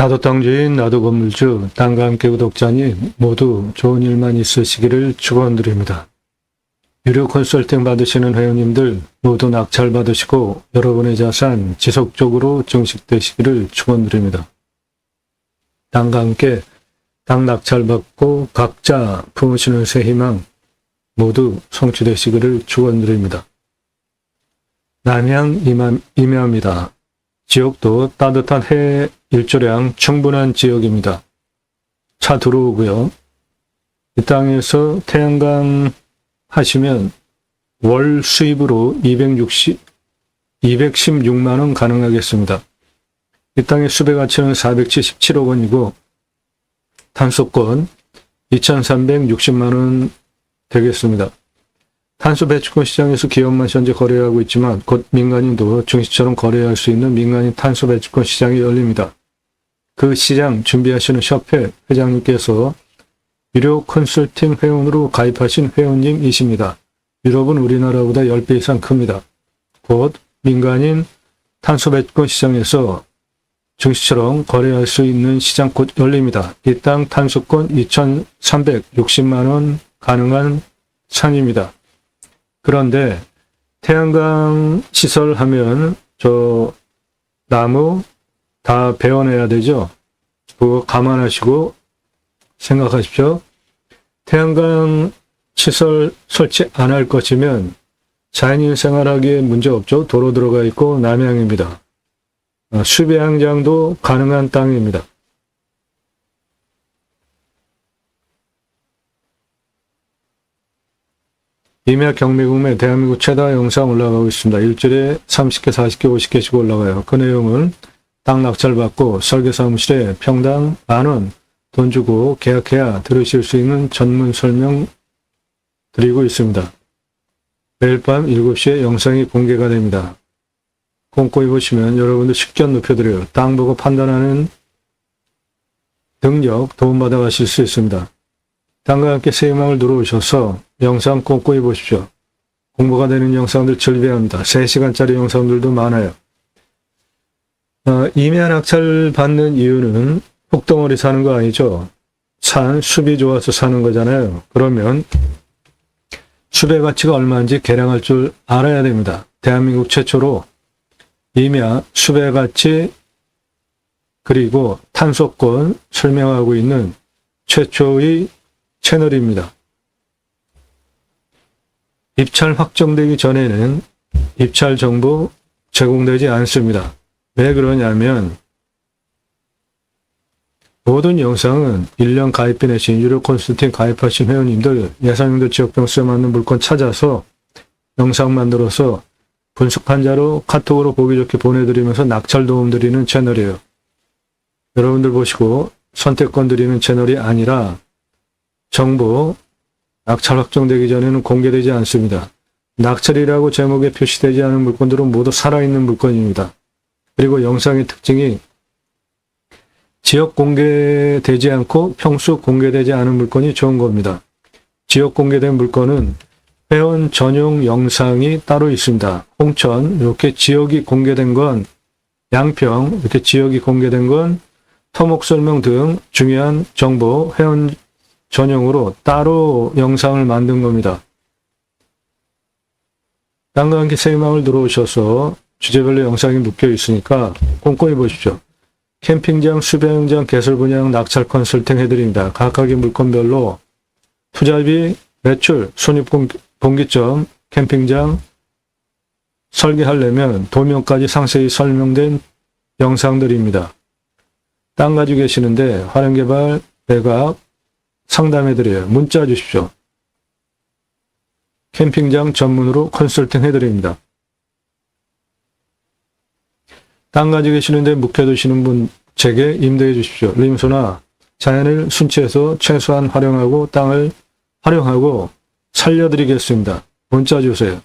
나도 땅주인, 나도 건물주, 땅과 함께 구독자님 모두 좋은 일만 있으시기를 축원드립니다. 유료 컨설팅 받으시는 회원님들 모두 낙찰 받으시고 여러분의 자산 지속적으로 증식되시기를 축원드립니다. 땅과 함께 땅 낙찰 받고 각자 품으시는 새 희망 모두 성취되시기를 축원드립니다. 남양 임야입니다. 지역도 따뜻한 해 일조량 충분한 지역입니다. 차 들어오고요. 이 땅에서 태양광 하시면 월 수입으로 216만 원 가능하겠습니다. 이 땅의 수배 가치는 477억 원이고 탄소권 2,360만 원 되겠습니다. 탄소 배출권 시장에서 기업만 현재 거래하고 있지만 곧 민간인도 증시처럼 거래할 수 있는 민간인 탄소 배출권 시장이 열립니다. 그 시장 준비하시는 협회 회장님께서 유료 컨설팅 회원으로 가입하신 회원님이십니다. 유럽은 우리나라보다 10배 이상 큽니다. 곧 민간인 탄소 배출권 시장에서 증시처럼 거래할 수 있는 시장 곧 열립니다. 이 땅 탄소권 2,360만 원 가능한 산입니다. 그런데 태양광 시설 하면 저 나무 다 베어내야 되죠. 그거 감안하시고 생각하십시오. 태양광 시설 설치 안 할 것이면 자연인 생활하기에 문제 없죠. 도로 들어가 있고 남양입니다. 수배양장도 가능한 땅입니다. 임야 경매국매 대한민국 최다 영상 올라가고 있습니다. 일주일에 30개, 40개, 50개씩 올라가요. 그 내용은 땅 낙찰 받고 설계사무실에 평당 10,000원 돈 주고 계약해야 들으실 수 있는 전문 설명 드리고 있습니다. 매일 밤 7시에 영상이 공개가 됩니다. 꼼꼼히 보시면 여러분들 식견 높여드려요. 땅 보고 판단하는 능력 도움받아 가실 수 있습니다. 땅과 함께 새 희망을 누려오셔서 영상 꼼꼼히 보십시오. 공부가 되는 영상들 즐비합니다. 3시간짜리 영상들도 많아요. 임야 낙찰 받는 이유는 폭덩어리 사는 거 아니죠. 산 숲이 좋아서 사는 거잖아요. 그러면 숲의 가치가 얼마인지 계량할 줄 알아야 됩니다. 대한민국 최초로 임야 숲의 가치 그리고 탄소권 설명하고 있는 최초의 채널입니다. 입찰 확정되기 전에는 입찰 정보 제공되지 않습니다. 왜 그러냐면 모든 영상은 1년 가입비 내신 유료 컨설팅 가입하신 회원님들 예상님들 지역병수에 맞는 물건 찾아서 영상 만들어서 분석 판자로 카톡으로 보기 좋게 보내드리면서 낙찰 도움 드리는 채널이에요. 여러분들 보시고 선택권 드리는 채널이 아니라 정보 낙찰 확정되기 전에는 공개되지 않습니다. 낙찰이라고 제목에 표시되지 않은 물건들은 모두 살아있는 물건입니다. 그리고 영상의 특징이 지역 공개되지 않고 평수 공개되지 않은 물건이 좋은 겁니다. 지역 공개된 물건은 회원 전용 영상이 따로 있습니다. 홍천 이렇게 지역이 공개된 건 양평 이렇게 지역이 공개된 건 토목 설명 등 중요한 정보 회원 전용으로 따로 영상을 만든 겁니다. 땅과 함께 새 희망을 들어오셔서 주제별로 영상이 묶여 있으니까 꼼꼼히 보십시오. 캠핑장, 수배양장, 개설 분양, 낙찰 컨설팅 해드립니다. 각각의 물건별로 투자비, 매출, 손익분기점, 캠핑장 설계하려면 도면까지 상세히 설명된 영상들입니다. 땅 가지고 계시는데 활용개발, 매각 상담해드려요. 문자 주십시오. 캠핑장 전문으로 컨설팅 해드립니다. 땅 가지고 계시는데 묵혀두시는 분 제게 임대해 주십시오. 림소나 자연을 순치해서 최소한 활용하고 땅을 활용하고 살려드리겠습니다. 문자 주세요.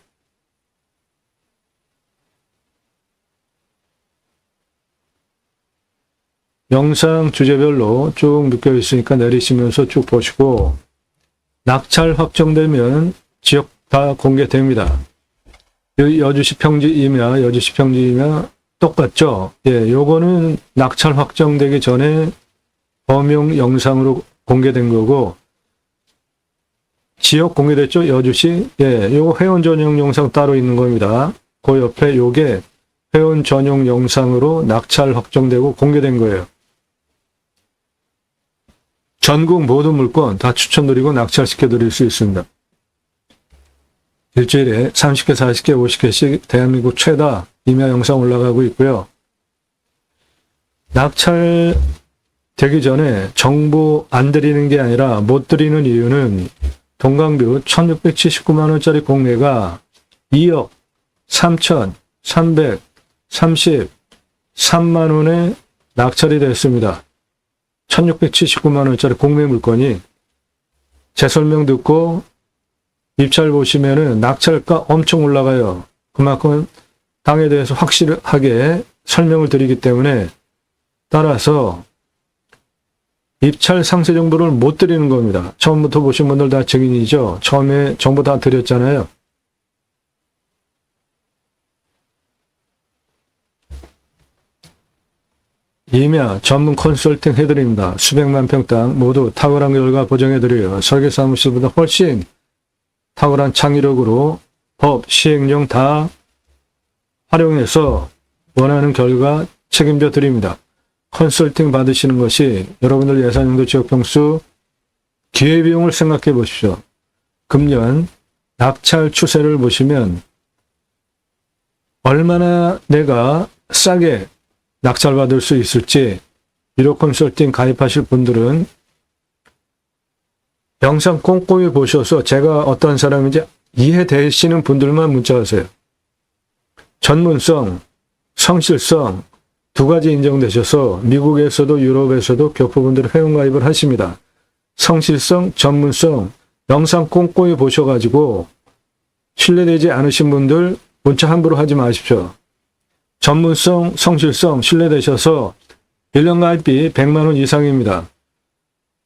영상 주제별로 쭉 묶여 있으니까 내리시면서 쭉 보시고 낙찰 확정되면 지역 다 공개됩니다. 여주시 평지 임야 똑같죠? 예, 요거는 낙찰 확정되기 전에 범용 영상으로 공개된 거고, 지역 공개됐죠? 여주시? 예, 요거 회원 전용 영상 따로 있는 겁니다. 그 옆에 요게 회원 전용 영상으로 낙찰 확정되고 공개된 거예요. 전국 모든 물건 다 추천드리고 낙찰시켜 드릴 수 있습니다. 일주일에 30개, 40개, 50개씩 대한민국 최다 임야 영상 올라가고 있고요. 낙찰 되기 전에 정보 안 드리는 게 아니라 못 드리는 이유는 동강뷰 1679만 원짜리 공매가 2억 3,333만 원에 낙찰이 됐습니다. 1679만 원짜리 공매 물건이 제 설명 듣고 입찰 보시면은 낙찰가 엄청 올라가요. 그만큼 땅에 대해서 확실하게 설명을 드리기 때문에 따라서 입찰 상세 정보를 못 드리는 겁니다. 처음부터 보신 분들 다 증인이죠. 처음에 정보 다 드렸잖아요. 임야 전문 컨설팅 해드립니다. 수백만 평 땅 모두 탁월한 결과 보장해드려요. 설계사무실보다 훨씬 탁월한 창의력으로 법, 시행령 다 활용해서 원하는 결과 책임져 드립니다. 컨설팅 받으시는 것이 여러분들 예산용도 지역평수 기회비용을 생각해 보십시오. 금년 낙찰 추세를 보시면 얼마나 내가 싸게 낙찰받을 수 있을지 1호 컨설팅 가입하실 분들은 영상 꼼꼼히 보셔서 제가 어떤 사람인지 이해되시는 분들만 문자하세요. 전문성, 성실성 두 가지 인정되셔서 미국에서도 유럽에서도 교포분들 회원가입을 하십니다. 성실성, 전문성, 영상 꼼꼼히 보셔가지고 신뢰되지 않으신 분들 문자 함부로 하지 마십시오. 전문성, 성실성, 신뢰되셔서 1년 가입비 100만 원 이상입니다.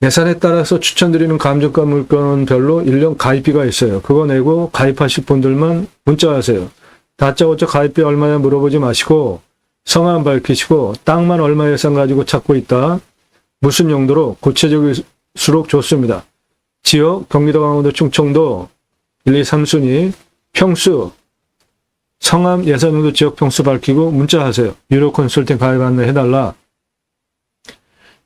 예산에 따라서 추천드리는 감정가 물건별로 1년 가입비가 있어요. 그거 내고 가입하실 분들만 문자하세요. 다짜고짜 가입비 얼마냐 물어보지 마시고 성함 밝히시고 땅만 얼마 예산 가지고 찾고 있다. 무슨 용도로 구체적일수록 좋습니다. 지역 경기도, 강원도, 충청도 1, 2, 3순위 평수 성함 예산용도 지역 평수 밝히고 문자하세요. 유료 컨설팅 가입 안내해달라.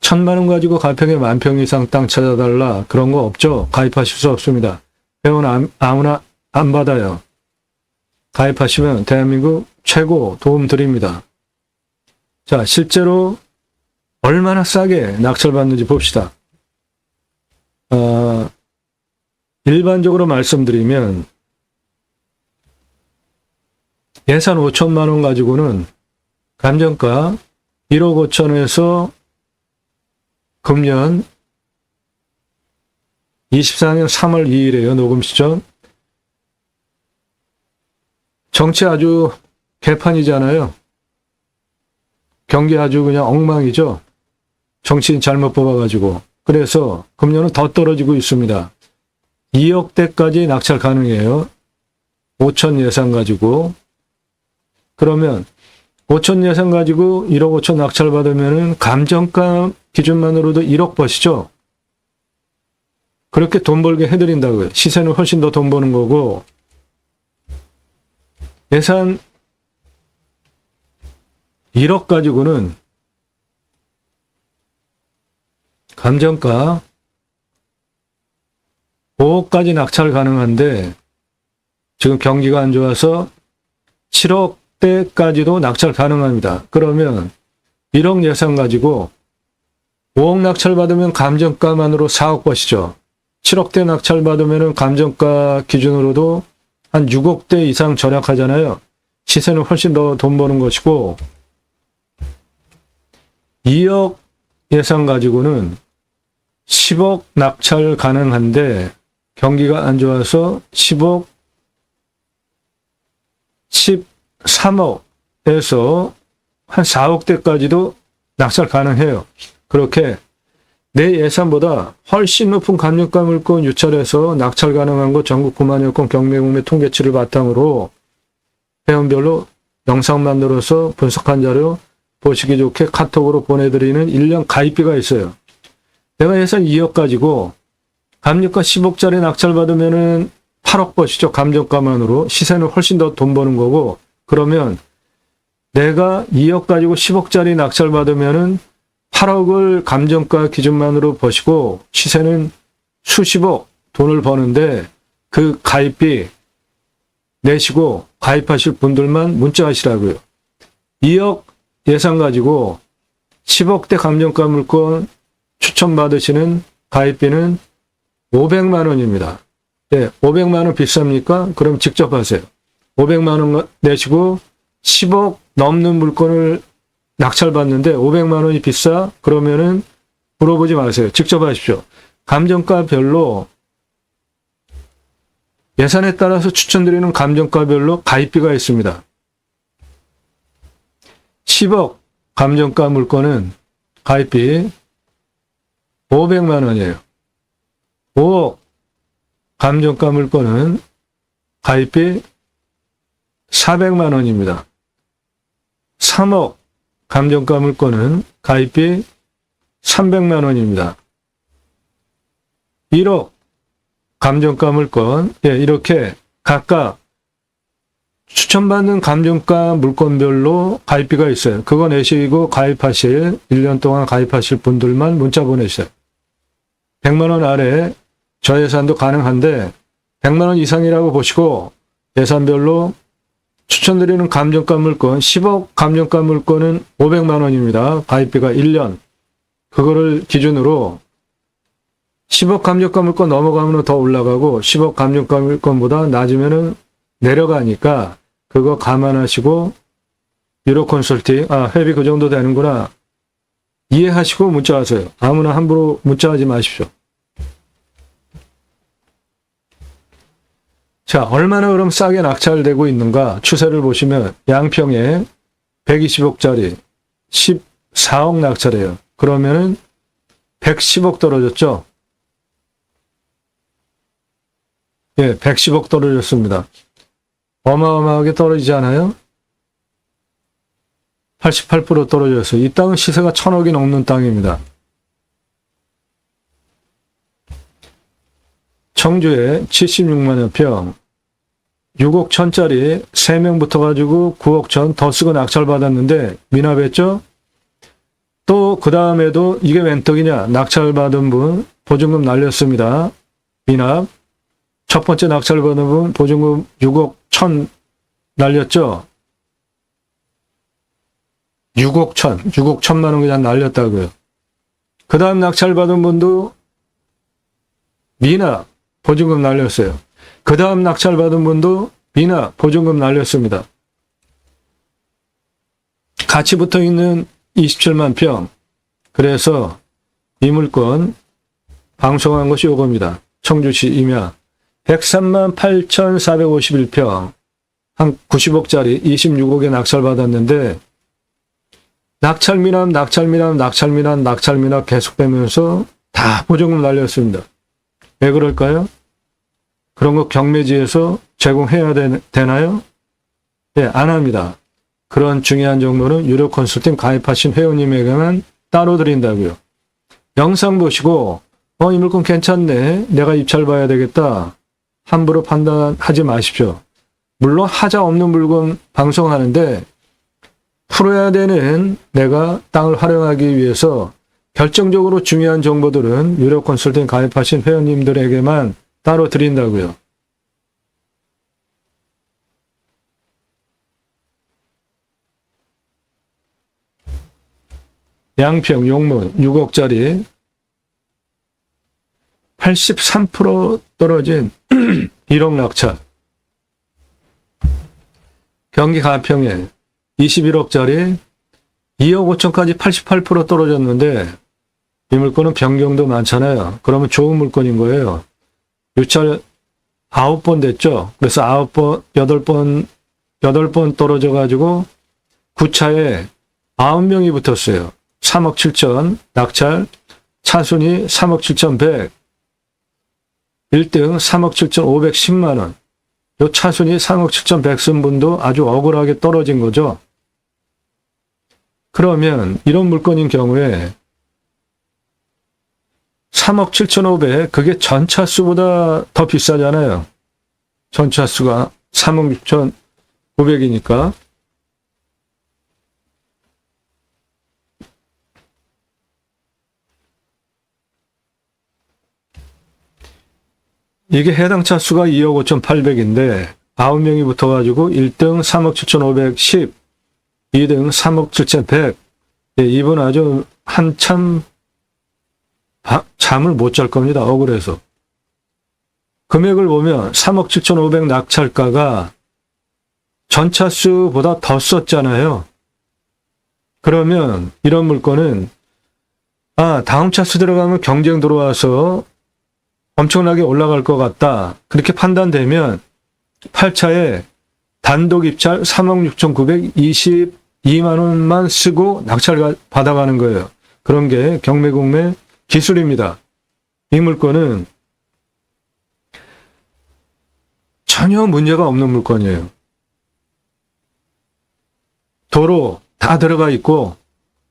1,000만 원 가지고 가평에 10,000평 이상 땅 찾아달라. 그런 거 없죠. 가입하실 수 없습니다. 회원 아무나 안 받아요. 가입하시면 대한민국 최고 도움 드립니다. 자, 실제로 얼마나 싸게 낙찰받는지 봅시다. 일반적으로 말씀드리면 예산 5천만 원 가지고는 감정가 1억 5천에서 금년 24년 3월 2일에요. 녹음 시점. 정치 아주 개판이잖아요. 경기 아주 그냥 엉망이죠. 정치인 잘못 뽑아가지고. 그래서 금년은 더 떨어지고 있습니다. 2억대까지 낙찰 가능해요. 5천 예산 가지고. 그러면 5천 예산 가지고 1억 5천 낙찰 받으면은 감정가 기준만으로도 1억 버시죠. 그렇게 돈 벌게 해드린다고요. 시세는 훨씬 더 돈 버는 거고 예산 1억 가지고는 감정가 5억까지 낙찰 가능한데 지금 경기가 안 좋아서 7억대까지도 낙찰 가능합니다. 그러면 1억 예산 가지고 5억 낙찰 받으면 감정가만으로 4억 버시죠. 7억대 낙찰 받으면 감정가 기준으로도 한 6억대 이상 절약하잖아요. 시세는 훨씬 더 돈 버는 것이고 2억 예산 가지고는 10억 낙찰 가능한데 경기가 안 좋아서 10억, 13억에서 한 4억대까지도 낙찰 가능해요. 그렇게 내 예산보다 훨씬 높은 감정가 물건 유찰해서 낙찰 가능한 거 전국 9만여 건 경매 공매 통계치를 바탕으로 회원별로 영상 만들어서 분석한 자료 보시기 좋게 카톡으로 보내드리는 1년 가입비가 있어요. 내가 예산 2억 가지고 감정가 10억짜리 낙찰받으면은 8억 버시죠. 감정가만으로. 시세는 훨씬 더 돈 버는 거고, 그러면 내가 2억 가지고 10억짜리 낙찰받으면은 8억을 감정가 기준만으로 버시고 시세는 수십억 돈을 버는데 그 가입비 내시고 가입하실 분들만 문자하시라고요. 2억 예산 가지고 10억대 감정가 물건 추천받으시는 가입비는 500만 원입니다. 네, 500만 원 비쌉니까? 그럼 직접 하세요. 500만 원 내시고 10억 넘는 물건을 낙찰받는데 500만 원이 비싸? 그러면은 물어보지 마세요. 직접 하십시오. 감정가별로 예산에 따라서 추천드리는 감정가별로 가입비가 있습니다. 10억 감정가 물건은 가입비 500만 원이에요. 5억 감정가 물건은 가입비 400만 원입니다. 3억 감정가 물건은 가입비 300만 원입니다. 1억 감정가 물건, 이렇게 각각 추천받는 감정가 물건별로 가입비가 있어요. 그거 내시고 가입하실, 1년 동안 가입하실 분들만 문자 보내주세요. 100만 원 아래 저예산도 가능한데 100만 원 이상이라고 보시고 예산별로 추천드리는 감정가 물건, 10억 감정가 물건은 500만 원입니다. 가입비가 1년. 그거를 기준으로 10억 감정가 물건 넘어가면 더 올라가고 10억 감정가 물건보다 낮으면 내려가니까 그거 감안하시고 유료 컨설팅, 회비 그 정도 되는구나. 이해하시고 문자하세요. 아무나 함부로 문자하지 마십시오. 자, 얼마나 그럼 싸게 낙찰되고 있는가 추세를 보시면 양평에 120억짜리 14억 낙찰해요. 그러면은 110억 떨어졌죠? 예, 110억 떨어졌습니다. 어마어마하게 떨어지지 않아요? 88% 떨어졌어요. 이 땅은 시세가 1000억이 넘는 땅입니다. 청주에 76만여 평, 6억 천짜리 3명 붙어가지고 9억 천 더 쓰고 낙찰받았는데 미납했죠? 또 그 다음에도 이게 웬 떡이냐? 낙찰받은 분 보증금 날렸습니다. 미납. 첫 번째 낙찰받은 분 보증금 6억 천 날렸죠? 6억 1천만 원 그냥 날렸다고요. 그 다음 낙찰받은 분도 미납, 보증금 날렸어요. 그 다음 낙찰받은 분도 미납, 보증금 날렸습니다. 같이 붙어 있는 27만 평. 그래서 이 물건 방송한 것이 요겁니다. 청주시 임야 103만 8,451평, 한 90억짜리 26억에 낙찰받았는데 낙찰미납 계속되면서 다 보증금 날렸습니다. 왜 그럴까요? 그런 거 경매지에서 제공해야 되나요? 예, 안 합니다. 그런 중요한 정보는 유료 컨설팅 가입하신 회원님에게만 따로 드린다고요. 영상 보시고 이 물건 괜찮네. 내가 입찰 봐야 되겠다. 함부로 판단하지 마십시오. 물론 하자 없는 물건 방송하는데 풀어야 되는 내가 땅을 활용하기 위해서 결정적으로 중요한 정보들은 유료 컨설팅 가입하신 회원님들에게만 따로 드린다고요. 양평 용문 6억짜리 83% 떨어진 1억 낙찰. 경기 가평에 21억짜리 2억 5천까지 88% 떨어졌는데 이 물건은 변경도 많잖아요. 그러면 좋은 물건인 거예요. 유찰 9번 됐죠. 그래서 8번 떨어져가지고 9차에 9명이 붙었어요. 3억 7천 낙찰, 차순위 3억 7천 100, 1등 3억 7천 510만 원. 요 차순이 3억 7천100 쓴 분도 아주 억울하게 떨어진 거죠. 그러면 이런 물건인 경우에 3억 7천5백 그게 전 차수보다 더 비싸잖아요. 전 차수가 3억 6천5백이니까. 이게 해당 차수가 2억 5천8백인데 9명이 붙어가지고 1등 3억 7천5백10, 2등 3억 7천100. 이분 아주 한참 잠을 못 잘 겁니다. 억울해서. 금액을 보면 3억 7천5백 낙찰가가 전 차수보다 더 썼잖아요. 그러면 이런 물건은 다음 차수 들어가면 경쟁 들어와서 엄청나게 올라갈 것 같다. 그렇게 판단되면 8차에 단독 입찰 3억 6천922만 원만 쓰고 낙찰 받아가는 거예요. 그런 게 경매공매 기술입니다. 이 물건은 전혀 문제가 없는 물건이에요. 도로 다 들어가 있고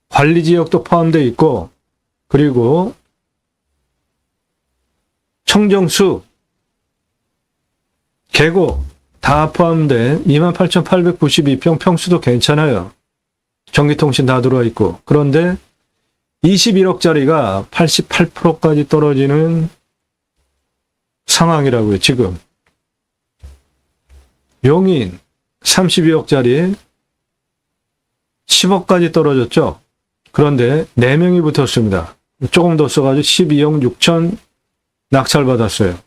관리지역도 포함되어 있고 그리고 청정수, 계곡 다 포함된 28,892평 평수도 괜찮아요. 전기통신 다 들어와 있고. 그런데 21억짜리가 88%까지 떨어지는 상황이라고요, 지금. 용인 32억짜리 10억까지 떨어졌죠. 그런데 4명이 붙었습니다. 조금 더 써가지고 12억 6천 낙찰받았어요.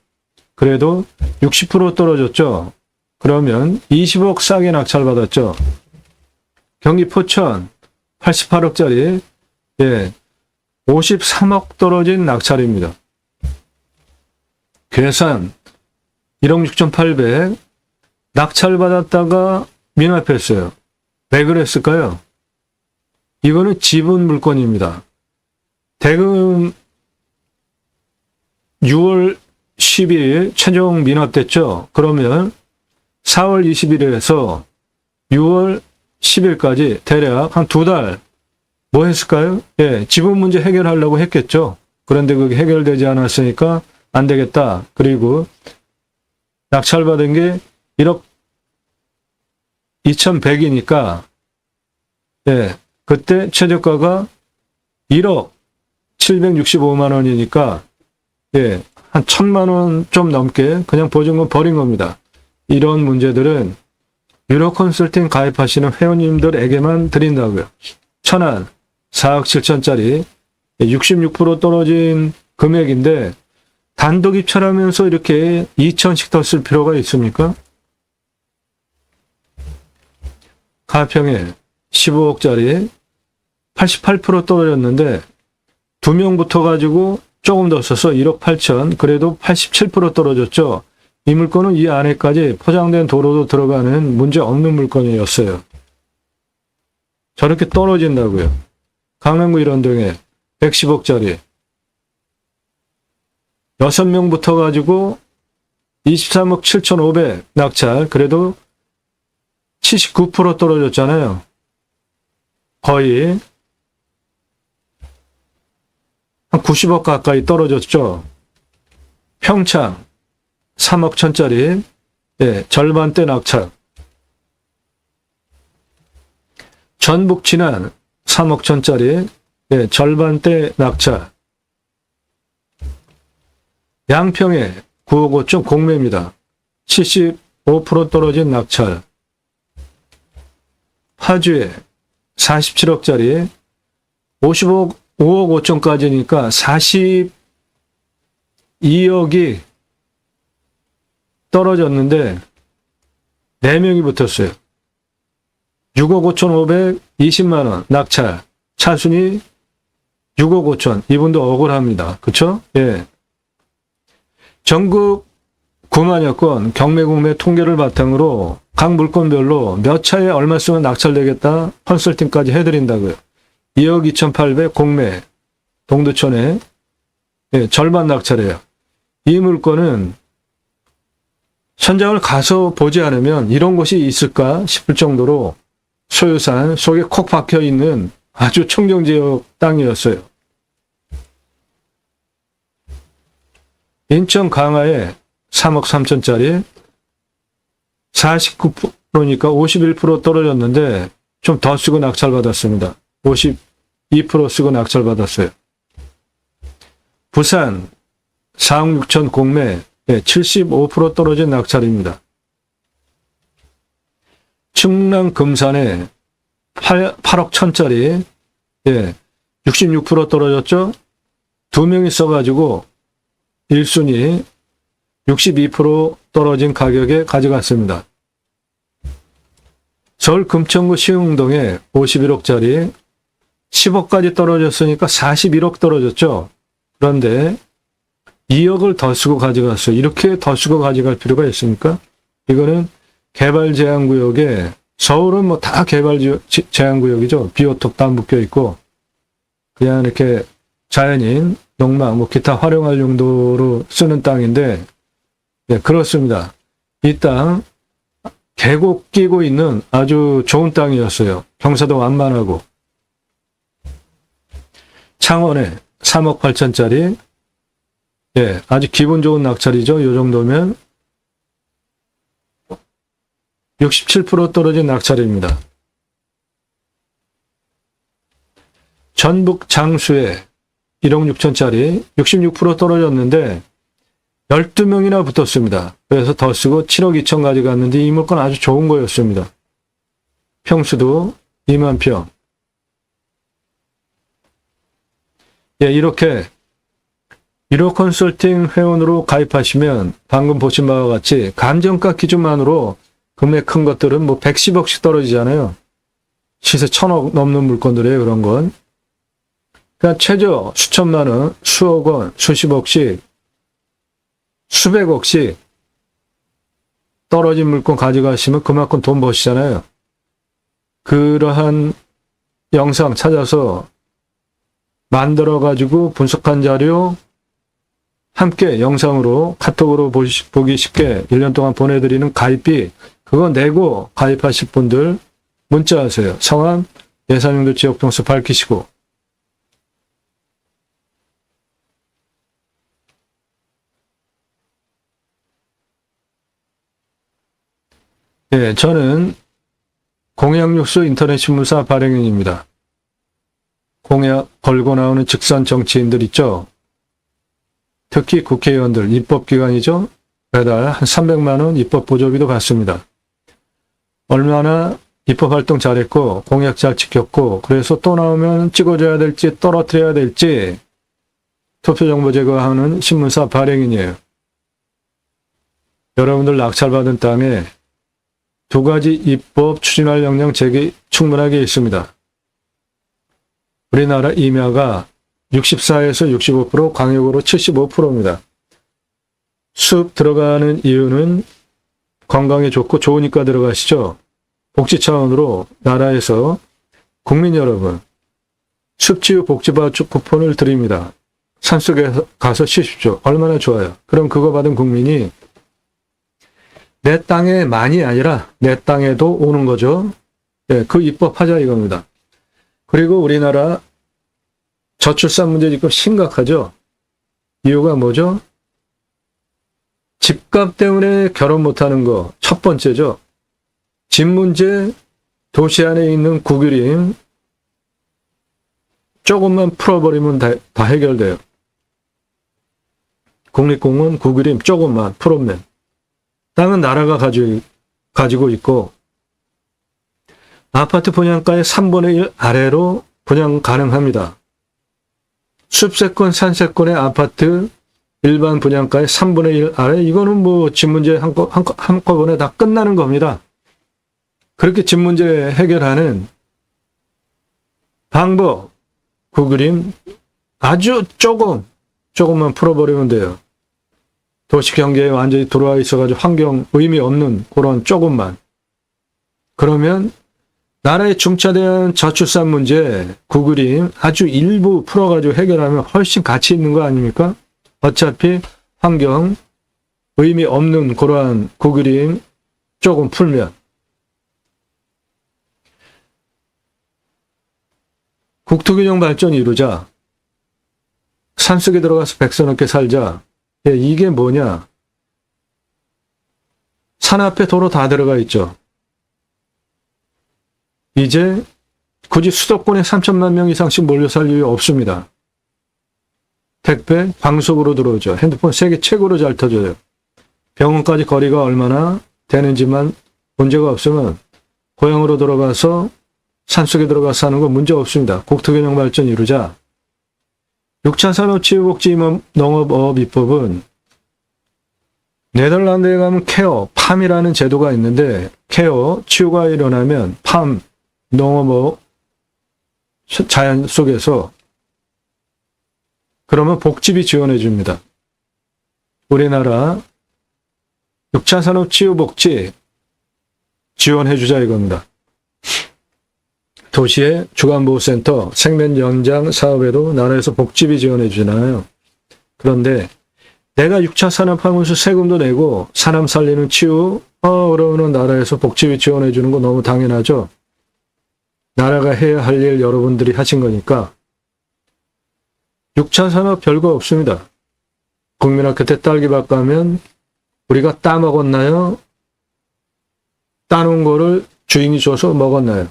그래도 60% 떨어졌죠. 그러면 20억 싸게 낙찰받았죠. 경기 포천 88억짜리 53억 떨어진 낙찰입니다. 괴산 1억 6천8백 낙찰받았다가 미납했어요. 왜 그랬을까요? 이거는 지분 물건입니다. 대금 6월 12일 최종 미납됐죠. 그러면 4월 20일에서 6월 10일까지 대략 한 2달 뭐 했을까요? 지분 문제 해결하려고 했겠죠. 그런데 그게 해결되지 않았으니까 안 되겠다. 그리고 낙찰받은 게 1억 2,100이니까 그때 최저가가 1억 765만 원이니까 한 1,000만 원 좀 넘게 그냥 보증금 버린 겁니다. 이런 문제들은 유로 컨설팅 가입하시는 회원님들에게만 드린다고요. 천안 4억 7천짜리 66% 떨어진 금액인데 단독 입찰하면서 이렇게 2천씩 더 쓸 필요가 있습니까? 가평에 15억짜리 88% 떨어졌는데 2명 붙어가지고 조금 더 써서 1억 8천, 그래도 87% 떨어졌죠. 이 물건은 이 안에까지 포장된 도로도 들어가는 문제 없는 물건이었어요. 저렇게 떨어진다고요. 강남구 일원동에 110억짜리 6명 붙어가지고 23억 7천5백 낙찰, 그래도 79% 떨어졌잖아요. 거의 한 90억 가까이 떨어졌죠. 평창 3억 천짜리 절반대 낙찰. 전북 진안 3억 천짜리 절반대 낙찰. 양평에 9억 5천 공매입니다. 75% 떨어진 낙찰. 파주에 47억짜리 5억 5천까지니까 42억이 떨어졌는데 4명이 붙었어요. 6억 5천 520만 원 낙찰. 차순위 6억 5천. 이분도 억울합니다. 그쵸? 전국 9만여 건 경매공매 통계를 바탕으로 각 물건별로 몇 차에 얼마 쓰면 낙찰되겠다 컨설팅까지 해드린다고요. 2억 2,800 공매 동두천에 절반 낙찰이에요. 이 물건은 현장을 가서 보지 않으면 이런 곳이 있을까 싶을 정도로 소유산 속에 콕 박혀 있는 아주 청정지역 땅이었어요. 인천 강화에 3억 3천짜리 49%니까 51% 떨어졌는데 좀 더 쓰고 낙찰받았습니다. 52% 쓰고 낙찰받았어요. 부산 4억 6천 공매 75% 떨어진 낙찰입니다. 충남 금산에 8억 천짜리 66% 떨어졌죠. 두 명이 써가지고 1순위 62% 떨어진 가격에 가져갔습니다. 서울 금천구 시흥동에 51억짜리 10억까지 떨어졌으니까 41억 떨어졌죠. 그런데 2억을 더 쓰고 가져갔어요. 이렇게 더 쓰고 가져갈 필요가 있습니까? 이거는 개발 제한구역에, 서울은 뭐 다 개발 제한구역이죠. 비오톱 다 묶여 있고 그냥 이렇게 자연인, 농막, 뭐 기타 활용할 용도로 쓰는 땅인데, 그렇습니다. 이 땅 계곡 끼고 있는 아주 좋은 땅이었어요. 경사도 완만하고. 창원에 3억 8천짜리 아주 기분 좋은 낙찰이죠. 이 정도면 67% 떨어진 낙찰입니다. 전북 장수에 1억 6천짜리 66% 떨어졌는데 12명이나 붙었습니다. 그래서 더 쓰고 7억 2천 가져갔는데 이 물건 아주 좋은 거였습니다. 평수도 2만 평. 이렇게 1호 컨설팅 회원으로 가입하시면 방금 보신 바와 같이 감정가 기준만으로 금액 큰 것들은 뭐 110억씩 떨어지잖아요. 시세 1000억 넘는 물건들이에요. 그런 건. 그러니까 최저 수천만 원, 수억 원, 수십억씩, 수백억씩 떨어진 물건 가져가시면 그만큼 돈 버시잖아요. 그러한 영상 찾아서 만들어가지고 분석한 자료 함께 영상으로 카톡으로 보기 쉽게 1년 동안 보내드리는 가입비, 그거 내고 가입하실 분들 문자하세요. 성함, 예산용도 지역평수 밝히시고. 저는 공약뉴스 인터넷신문사 발행인입니다. 공약 걸고 나오는 직선 정치인들 있죠. 특히 국회의원들, 입법기관이죠. 매달 한 300만 원 입법 보조비도 받습니다. 얼마나 입법활동 잘했고 공약 잘 지켰고 그래서 또 나오면 찍어줘야 될지 떨어뜨려야 될지 투표정보 제거하는 신문사 발행인이에요. 여러분들 낙찰받은 땅에 두 가지 입법 추진할 역량 제기 충분하게 있습니다. 우리나라 임야가 64에서 65%, 광역으로 75%입니다. 숲 들어가는 이유는 건강에 좋고 좋으니까 들어가시죠. 복지 차원으로 나라에서 국민 여러분 숲치유 복지바축 쿠폰을 드립니다. 산속에 가서 쉬십시오. 얼마나 좋아요. 그럼 그거 받은 국민이 내 땅에만이 아니라 내 땅에도 오는 거죠. 그 입법하자 이겁니다. 그리고 우리나라 저출산 문제 지금 심각하죠. 이유가 뭐죠? 집값 때문에 결혼 못하는 거 첫 번째죠. 집 문제, 도시 안에 있는 구규림 조금만 풀어버리면 다 해결돼요. 국립공원 구규림 조금만 풀으면 땅은 나라가 가지고 있고 아파트 분양가의 3분의 1 아래로 분양 가능합니다. 숲세권, 산세권의 아파트 일반 분양가의 3분의 1 아래, 이거는 뭐 집 문제 한꺼번에 다 끝나는 겁니다. 그렇게 집 문제 해결하는 방법, 그 그림 아주 조금만 풀어버리면 돼요. 도시경제에 완전히 들어와 있어가지고 환경 의미 없는 그런 조금만. 그러면 나라의 중차대한 저출산 문제, 그 그림 아주 일부 풀어가지고 해결하면 훨씬 가치 있는 거 아닙니까? 어차피 환경 의미 없는 그러한 그 그림 조금 풀면 국토균형 발전 이루자. 산속에 들어가서 백서넘게 살자. 이게 뭐냐? 산 앞에 도로 다 들어가 있죠. 이제 굳이 수도권에 3천만 명 이상씩 몰려 살 이유 없습니다. 택배 광속으로 들어오죠. 핸드폰 세계 최고로 잘 터져요. 병원까지 거리가 얼마나 되는지만 문제가 없으면 고향으로 들어가서 산속에 들어가서 사는 건 문제 없습니다. 국토균형 발전 이루자. 6차 산업 치유복지 농업업 입법은 네덜란드에 가면 케어, 팜이라는 제도가 있는데 케어, 치유가 일어나면 팜, 농업업, 자연 속에서 그러면 복지비 지원해 줍니다. 우리나라 6차 산업 치유복지 지원해 주자 이겁니다. 도시의 주간보호센터, 생면연장 사업에도 나라에서 복지비 지원해 주잖아요. 그런데 내가 6차 산업하면서 세금도 내고 사람 살리는 치유, 그러면 나라에서 복지비 지원해 주는 거 너무 당연하죠. 나라가 해야 할 일 여러분들이 하신 거니까 6차 산업 별거 없습니다. 국민학교 때 딸기밭 가면 우리가 따 먹었나요? 따놓은 거를 주인이 줘서 먹었나요?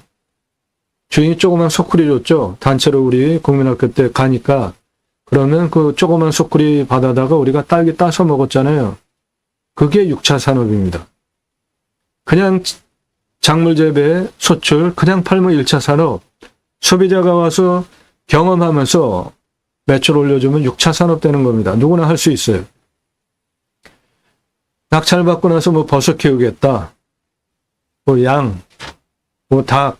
주인이 조그만 소쿠리 줬죠. 단체로 우리 국민학교 때 가니까 그러면 그 조그만 소쿠리 받아다가 우리가 딸기 따서 먹었잖아요. 그게 6차 산업입니다. 그냥 작물 재배, 소출, 그냥 팔면 1차 산업. 소비자가 와서 경험하면서 매출 올려주면 6차 산업 되는 겁니다. 누구나 할 수 있어요. 낙찰 받고 나서 뭐 버섯 키우겠다. 뭐 양, 뭐 닭,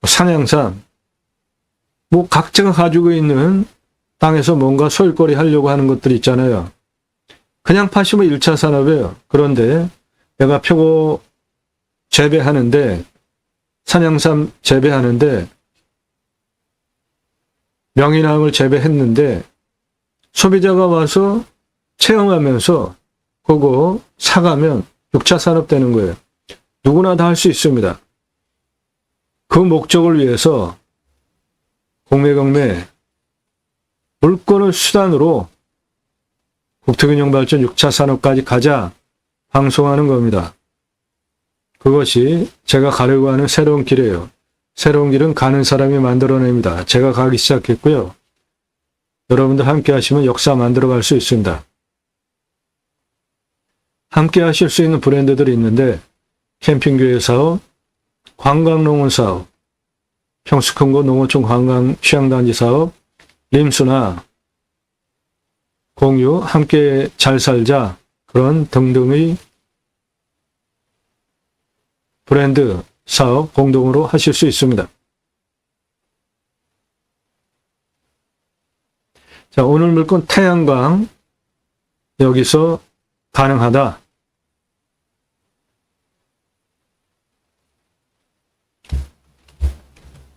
산양산, 뭐 각자가 가지고 있는 땅에서 뭔가 소일거리 하려고 하는 것들 있잖아요. 그냥 파시면 1차 산업이에요. 그런데 내가 표고 재배하는데, 산양삼 재배하는데, 명이나물 재배했는데, 소비자가 와서 체험하면서 그거 사가면 6차 산업 되는 거예요. 누구나 다 할 수 있습니다. 그 목적을 위해서 공매경매 물건을 수단으로 국토균형 발전 6차 산업까지 가자 방송하는 겁니다. 그것이 제가 가려고 하는 새로운 길이에요. 새로운 길은 가는 사람이 만들어냅니다. 제가 가기 시작했고요. 여러분들 함께 하시면 역사 만들어갈 수 있습니다. 함께 하실 수 있는 브랜드들이 있는데 캠핑교회 사업, 관광농원 사업, 평수큰곳 농어촌 관광 휴양단지 사업, 림수나 공유, 함께 잘 살자 그런 등등의 브랜드 사업 공동으로 하실 수 있습니다. 자, 오늘 물건 태양광 여기서 가능하다.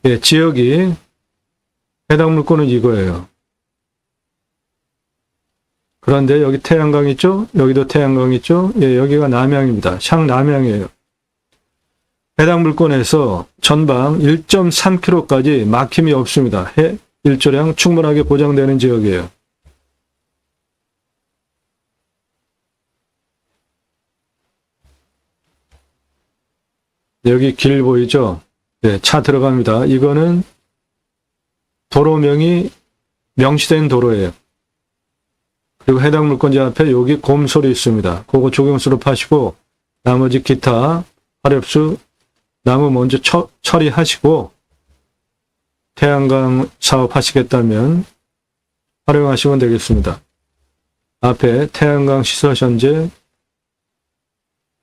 예, 지역이 해당 물건은 이거예요. 그런데 여기 태양광 있죠? 여기도 태양광 있죠? 예, 여기가 남양입니다. 샹 남양이에요. 해당 물건에서 전방 1.3km까지 막힘이 없습니다. 일조량 충분하게 보장되는 지역이에요. 여기 길 보이죠? 네, 차 들어갑니다. 이거는 도로명이 명시된 도로예요. 그리고 해당 물건지 앞에 여기 곰소리 있습니다. 그거 조경수로 파시고 나머지 기타 화렵수 나무 먼저 처리하시고 태양광 사업 하시겠다면 활용하시면 되겠습니다. 앞에 태양광 시설 현재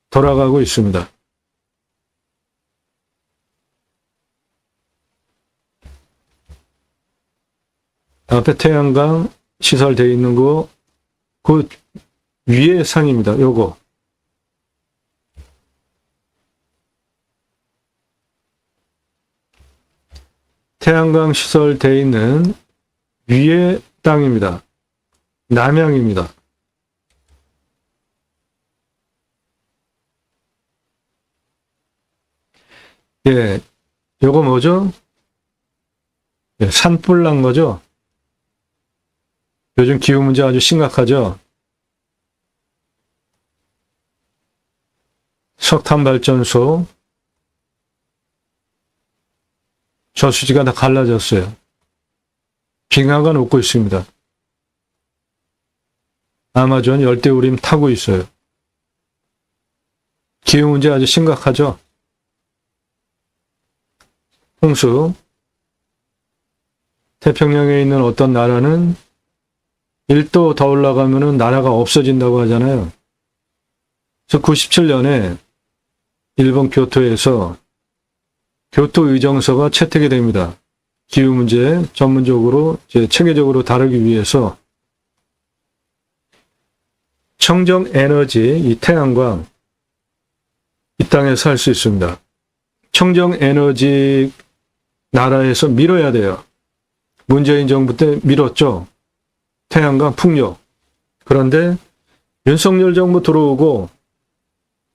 돌아가고 있습니다. 앞에 태양광 시설 되어 있는 거, 그 위에 상입니다. 요거. 태양광 시설 되어 있는 위에 땅입니다. 남양입니다. 예, 요거 뭐죠? 예, 산불 난 거죠? 요즘 기후 문제 아주 심각하죠? 석탄 발전소, 저수지가 다 갈라졌어요. 빙하가 녹고 있습니다. 아마존 열대우림 타고 있어요. 기후 문제 아주 심각하죠? 홍수, 태평양에 있는 어떤 나라는 1도 더 올라가면 나라가 없어진다고 하잖아요. 그래서 97년에 일본 교토에서 교토 의정서가 채택이 됩니다. 기후 문제 전문적으로 체계적으로 다루기 위해서 청정 에너지, 이 태양광, 이 땅에서 할 수 있습니다. 청정 에너지 나라에서 밀어야 돼요. 문재인 정부 때 밀었죠. 태양광 풍력. 그런데 윤석열 정부 들어오고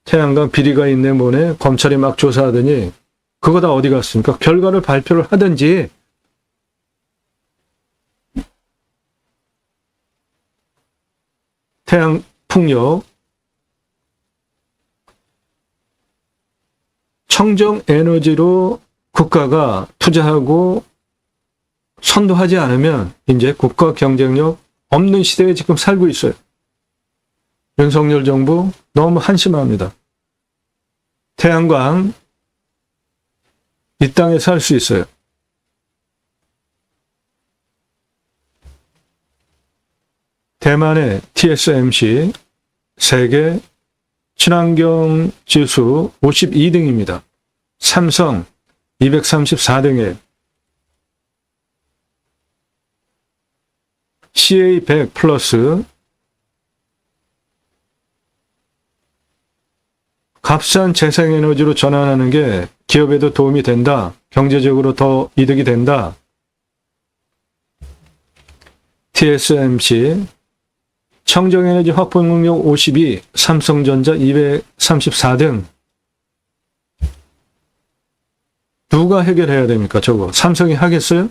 태양광 비리가 있네 뭐네 검찰이 막 조사하더니 그거 다 어디 갔습니까? 결과를 발표를 하든지 태양 풍력 청정 에너지로 국가가 투자하고 선도하지 않으면 이제 국가 경쟁력 없는 시대에 지금 살고 있어요. 윤석열 정부 너무 한심합니다. 태양광 이 땅에 살 수 있어요. 대만의 TSMC 세계 친환경 지수 52등입니다. 삼성 234등에 CA100 플러스 값싼 재생에너지로 전환하는 게 기업에도 도움이 된다. 경제적으로 더 이득이 된다. TSMC 청정에너지 확보 능력 52, 삼성전자 234등. 누가 해결해야 됩니까? 저거 삼성이 하겠어요?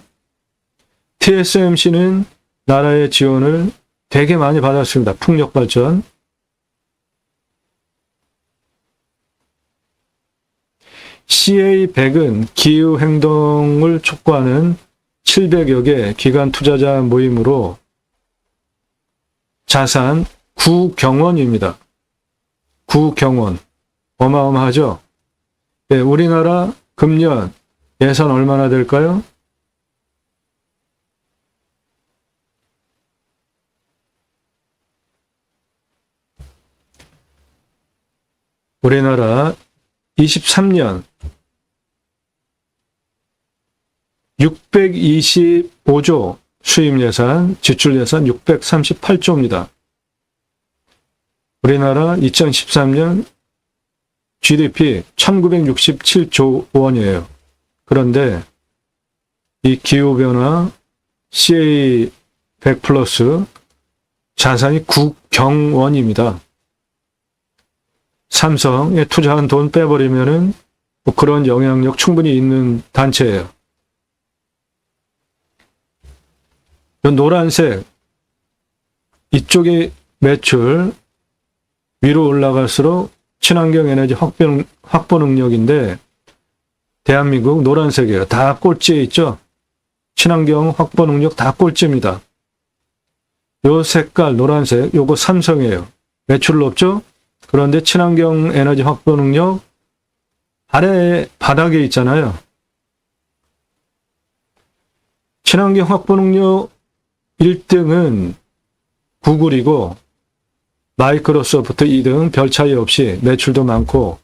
TSMC는 나라의 지원을 되게 많이 받았습니다. 풍력 발전. CA100은 기후행동을 촉구하는 700여 개 기관 투자자 모임으로 자산 9경원입니다. 9경원. 어마어마하죠? 네, 우리나라 금년 예산 얼마나 될까요? 우리나라 23년 625조 수입 예산, 지출 예산 638조입니다. 우리나라 2013년 GDP 1967조 원이에요. 그런데 이 기후변화 CA100 플러스 자산이 9경원입니다. 삼성에 투자한 돈 빼버리면은 뭐 그런 영향력 충분히 있는 단체예요. 노란색 이쪽의 매출 위로 올라갈수록 친환경 에너지 확보 능력인데 대한민국 노란색이에요. 다 꼴찌에 있죠. 친환경 확보 능력 다 꼴찌입니다. 요 색깔 노란색 요거 삼성이에요. 매출 높죠. 그런데 친환경 에너지 확보 능력 아래 바닥에 있잖아요. 친환경 확보 능력 1등은 구글이고 마이크로소프트 2등 별 차이 없이 매출도 많고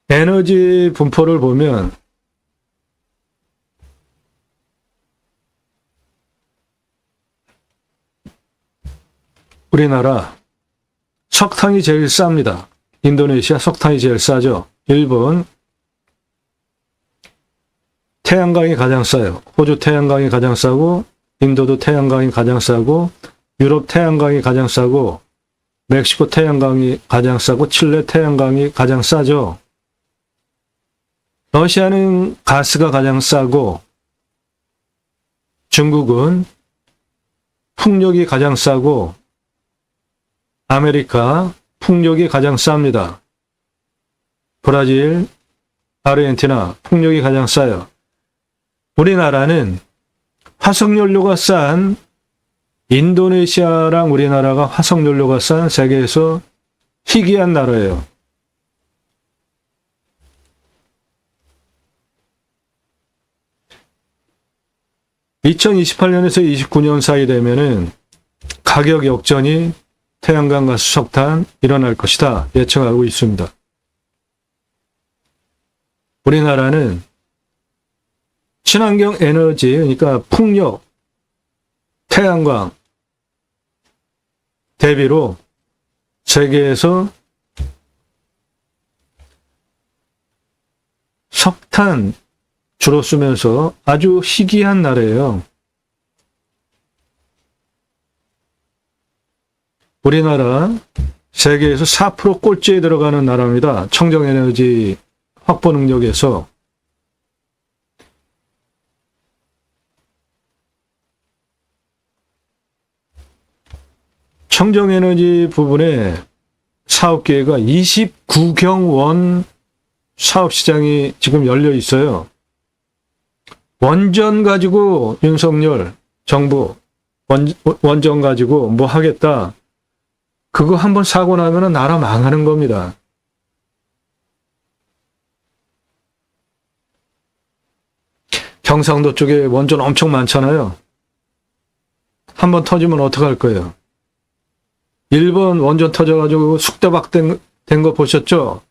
에너지 분포를 보면 우리나라 석탄이 제일 쌉니다. 인도네시아 석탄이 제일 싸죠. 일본 태양광이 가장 싸요. 호주 태양광이 가장 싸고 인도도 태양광이 가장 싸고 유럽 태양광이 가장 싸고 멕시코 태양광이 가장 싸고 칠레 태양광이 가장 싸죠. 러시아는 가스가 가장 싸고 중국은 풍력이 가장 싸고 아메리카 풍력이 가장 쌉니다. 브라질, 아르헨티나 풍력이 가장 싸요. 우리나라는 화석연료가 싼 인도네시아랑 우리나라가 화석연료가 싼 세계에서 희귀한 나라예요. (2028년에서 29년) 사이 되면은 가격 역전이 태양광, 가스, 석탄 일어날 것이다 예측하고 있습니다. 우리나라는 친환경 에너지, 그러니까 풍력, 태양광 대비로 세계에서 석탄 주로 쓰면서 아주 희귀한 나라예요. 우리나라 세계에서 4% 꼴찌에 들어가는 나라입니다. 청정에너지 확보 능력에서. 청정에너지 부분에 사업기회가 29경 원 사업시장이 지금 열려 있어요. 원전 가지고 윤석열 정부 원전 가지고 뭐 하겠다. 그거 한번 사고 나면 나라 망하는 겁니다. 경상도 쪽에 원전 엄청 많잖아요. 한번 터지면 어떡할 거예요? 일본 원전 터져가지고 쑥대박 된 거 보셨죠?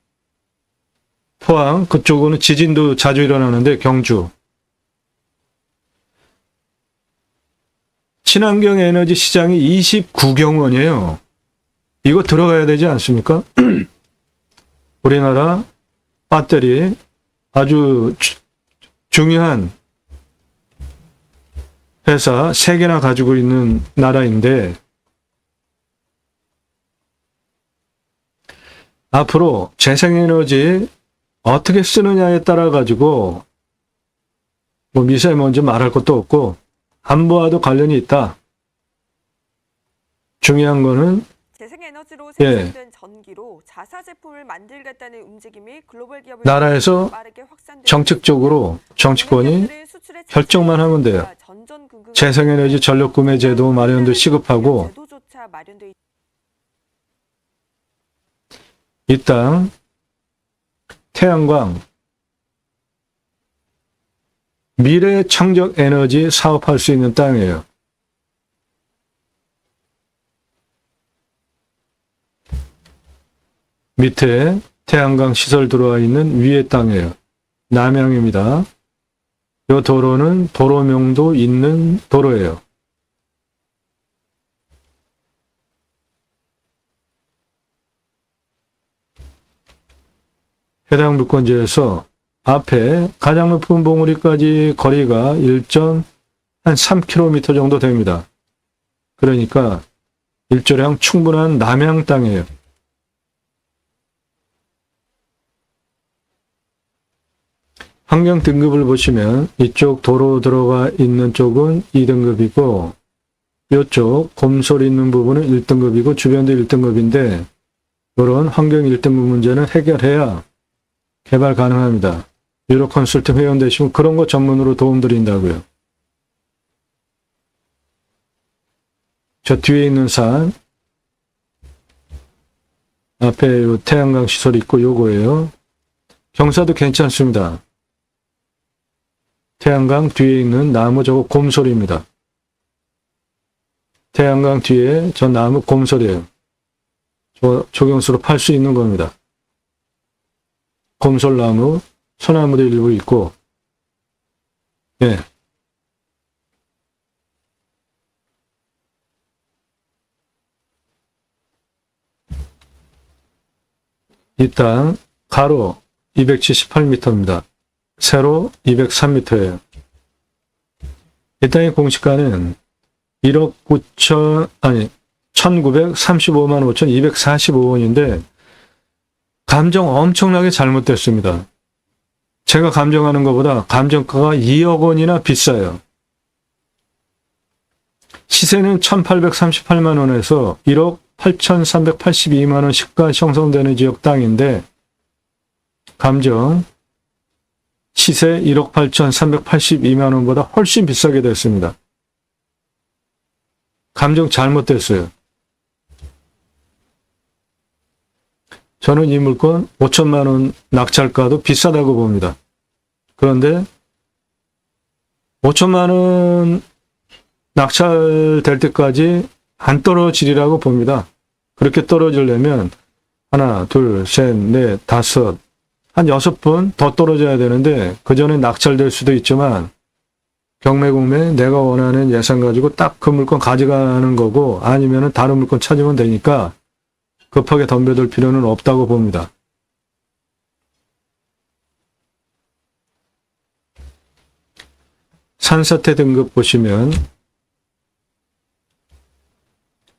포항 그쪽은 지진도 자주 일어나는데 경주. 친환경 에너지 시장이 29경 원이에요. 이거 들어가야 되지 않습니까? 우리나라 배터리 아주 중요한 회사 3개나 가지고 있는 나라인데 앞으로 재생에너지 어떻게 쓰느냐에 따라 가지고 뭐 미세먼지 말할 것도 없고 안보와도 관련이 있다. 중요한 거는 재생에너지로 생산된 전기로 자사 제품을 만들겠다는 움직임이 글로벌 기업을 나라에서 정책적으로 정치권이 결정만 하면 돼요. 재생에너지 전력구매 제도 마련도 시급하고 이 땅 태양광 미래 청정 에너지 사업할 수 있는 땅이에요. 밑에 태양광 시설 들어와 있는 위에 땅이에요. 남양입니다. 이 도로는 도로명도 있는 도로예요. 해당 물권지에서 앞에 가장 높은 봉우리까지 거리가 1.3km 정도 됩니다. 그러니까 일조량 충분한 남양 땅이에요. 환경 등급을 보시면 이쪽 도로 들어가 있는 쪽은 2등급이고 이쪽 곰솔 있는 부분은 1등급이고 주변도 1등급인데 이런 환경 1등급 문제는 해결해야 개발 가능합니다. 유로 컨설팅 회원 되시면 그런 거 전문으로 도움드린다고요. 저 뒤에 있는 산 앞에 요 태양광 시설이 있고 요거예요. 경사도 괜찮습니다. 태양광 뒤에 있는 나무 저거 곰솔입니다. 태양광 뒤에 저 나무 곰솔이에요. 저 조경수로 팔 수 있는 겁니다. 곰솔나무, 소나무도 일부 있고, 예. 이 땅 가로 278m입니다. 세로 203m예요. 이 땅의 공시가는 1억 1935만 5,245원인데 감정 엄청나게 잘못됐습니다. 제가 감정하는 것보다 감정가가 2억 원이나 비싸요. 시세는 1,838만 원에서 1억 8,382만 원 시가 형성되는 지역 땅인데 감정 시세 1억 8,382만 원보다 훨씬 비싸게 됐습니다. 감정 잘못됐어요. 저는 이 물건 5천만 원 낙찰가도 비싸다고 봅니다. 그런데 5천만 원 낙찰될 때까지 안 떨어지리라고 봅니다. 그렇게 떨어지려면 하나, 둘, 셋, 넷, 다섯, 한 6번 더 떨어져야 되는데 그 전에 낙찰될 수도 있지만 경매공매 내가 원하는 예산 가지고 딱 그 물건 가져가는 거고 아니면은 다른 물건 찾으면 되니까 급하게 덤벼들 필요는 없다고 봅니다. 산사태 등급 보시면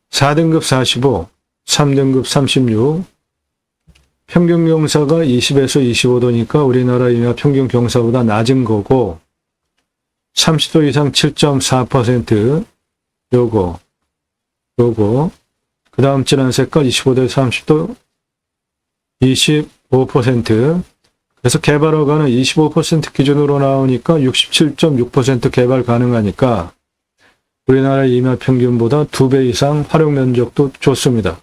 4등급 45, 3등급 36, 평균 경사가 20에서 25도니까 우리나라 임야 평균 경사보다 낮은 거고 30도 이상 7.4%, 요거 그 다음 진한 색깔 25도에서 30도 25%, 그래서 개발 허가는 25% 기준으로 나오니까 67.6% 개발 가능하니까 우리나라 임야 평균보다 2배 이상 활용 면적도 좋습니다.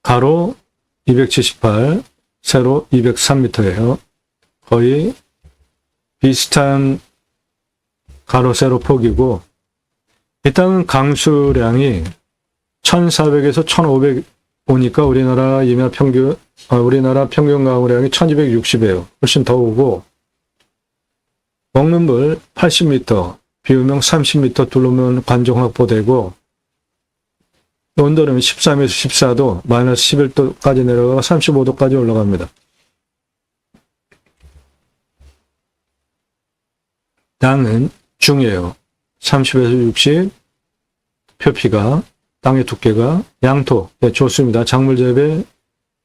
가로 278, 세로 203m예요. 거의 비슷한 가로 세로 폭이고 이 땅은 강수량이 1,400에서 1,500 오니까 우리나라 임야 평균 우리나라 평균 강우량이 1,260이에요. 훨씬 더 오고 먹는 물 80m, 비우명 30m 둘러면 관정 확보되고 온도는 13에서 14도, 마이너스 11도까지 내려가고 35도까지 올라갑니다. 땅은 중이에요. 30에서 60, 표피가, 땅의 두께가, 양토, 네, 좋습니다. 작물 재배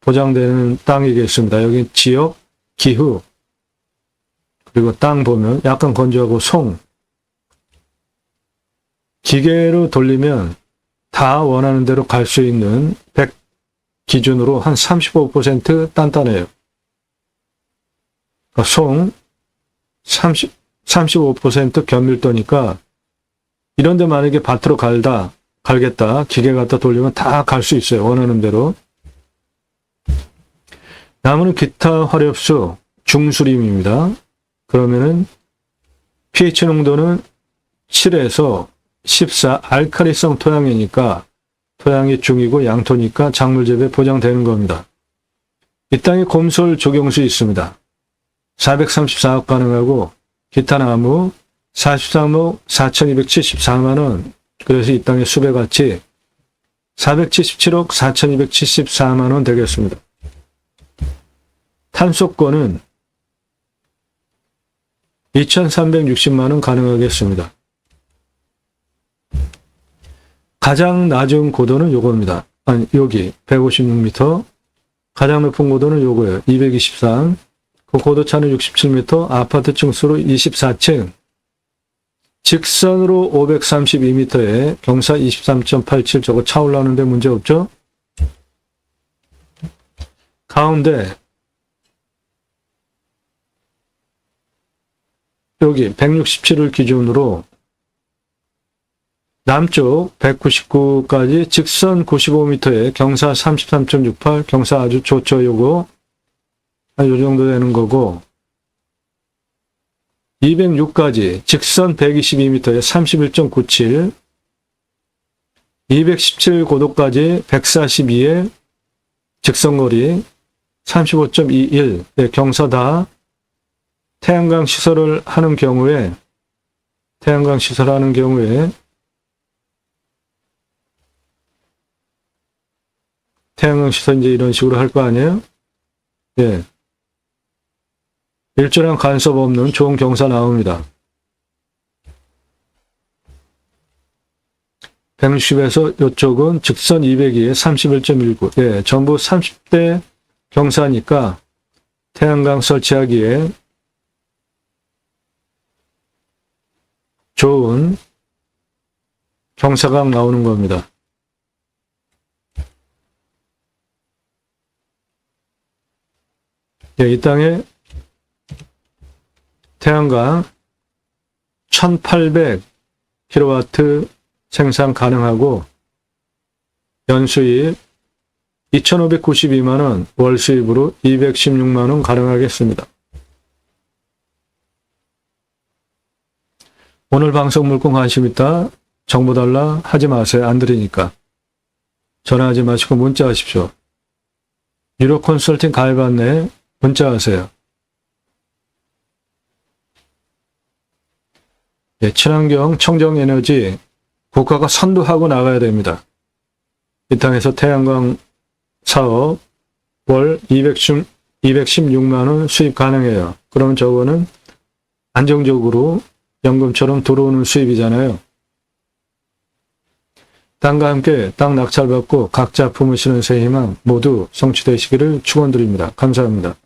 보장되는 땅이겠습니다. 여기 지역, 기후, 그리고 땅 보면 약간 건조하고 송, 기계로 돌리면 다 원하는 대로 갈 수 있는 100 기준으로 한 35% 단단해요. 그러니까 송 35% 견밀도니까 이런데 만약에 밭으로 갈겠다 기계 갖다 돌리면 다 갈 수 있어요. 원하는 대로. 나무는 기타 화렵수 중수림입니다. 그러면은 pH 농도는 7에서 14 알칼리성 토양이니까 토양이 중이고 양토니까 작물 재배 보장되는 겁니다. 이 땅에 곰솔 조경수 있습니다. 434억 가능하고 기타 나무 43억 4,274만 원. 그래서 이 땅의 수배가치 477억 4,274만 원 되겠습니다. 탄소권은 2,360만 원 가능하겠습니다. 가장 낮은 고도는 요겁니다. 아니, 여기 156m. 가장 높은 고도는 요거예요. 223. 그 고도 차는 67m. 아파트 층수로 24층. 직선으로 532m에 경사 23.87. 저거 차 올라오는데 문제 없죠? 가운데 여기 167을 기준으로 남쪽 199까지 직선 95m에 경사 33.68, 경사 아주 좋죠, 요거. 요 정도 되는 거고, 206까지 직선 122m에 31.97, 217 고도까지 142에 직선거리 35.21, 네, 경사 다 태양광 시설을 하는 경우에 태양광 시설 이제 이런 식으로 할 거 아니에요? 예. 일조량 간섭 없는 좋은 경사 나옵니다. 160에서 이쪽은 직선 202에 31.19. 예, 전부 30대 경사니까 태양광 설치하기에 좋은 경사각 나오는 겁니다. 예, 이 땅에 태양광 1800kW 생산 가능하고 연수입 2,592만원, 월수입으로 216만원 가능하겠습니다. 오늘 방송 물건 관심 있다? 정보 달라? 하지 마세요. 안 드리니까. 전화하지 마시고 문자 하십시오. 유료 컨설팅 가입 안내 문자 하세요. 예, 친환경 청정에너지 국가가 선도하고 나가야 됩니다. 이 땅에서 태양광 사업 월 216만원 수입 가능해요. 그러면 저거는 안정적으로 연금처럼 들어오는 수입이잖아요. 땅과 함께 땅 낙찰받고 각자 품으시는 새 희망 모두 성취되시기를 축원드립니다. 감사합니다.